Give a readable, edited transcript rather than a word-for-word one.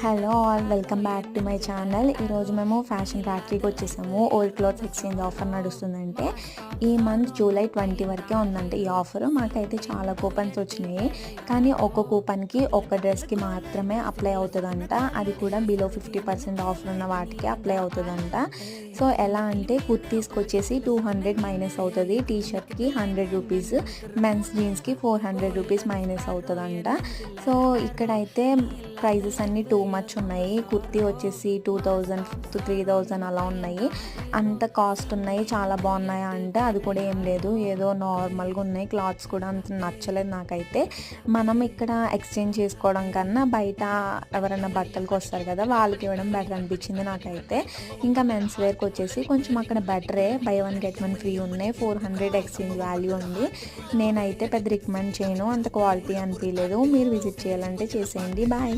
Hello all, welcome back to my channel. ఈరోజు మేము fashion ఫ్యాక్టరీకి వచ్చేసాము. ఓల్డ్ క్లాత్స్ ఎక్స్చేంజ్ ఆఫర్ నడుస్తుందంటే ఈ మంత్ జూలై 20 వరకే ఉందంటే ఈ ఆఫర్. మాకైతే చాలా కూపన్స్ వచ్చినాయి, కానీ ఒక్క కూపన్కి ఒక్క డ్రెస్కి మాత్రమే అప్లై అవుతుందంట. అది కూడా బిలో 50% ఆఫర్ ఉన్న వాటికి అప్లై అవుతుందంట. సో ఎలా అంటే కుర్తీస్కి వచ్చేసి 200 మైనస్ అవుతుంది, టీ షర్ట్కి 100 రూపీస్, మెన్స్ జీన్స్కి 400 రూపీస్ మైనస్ అవుతుందంట. సో ఇక్కడైతే ప్రైజెస్ అన్నీ టూ మచ్ ఉన్నాయి. కుర్తీ వచ్చేసి 2000 to 3000 అలా ఉన్నాయి. అంత కాస్ట్ ఉన్నాయి. చాలా బాగున్నాయా అంటే అది కూడా ఏం లేదు, ఏదో నార్మల్గా ఉన్నాయి. క్లాత్స్ కూడా అంత నచ్చలేదు నాకైతే. మనం ఇక్కడ ఎక్స్చేంజ్ చేసుకోవడం కన్నా బయట ఎవరైనా బట్టలకు వస్తారు కదా, వాళ్ళకి ఇవ్వడం బెటర్ అనిపించింది నాకైతే. ఇంకా మెన్స్ వేర్కి వచ్చేసి కొంచెం అక్కడ బెటరే, బై 1 get 1 ఫ్రీ ఉన్నాయి. 400 ఎక్స్చేంజ్ వాల్యూ ఉంది. నేనైతే పెద్ద రికమెండ్ చేయను, అంత క్వాలిటీ అనిపించలేదు. మీరు విజిట్ చేయాలంటే చేసేయండి. బాయ్.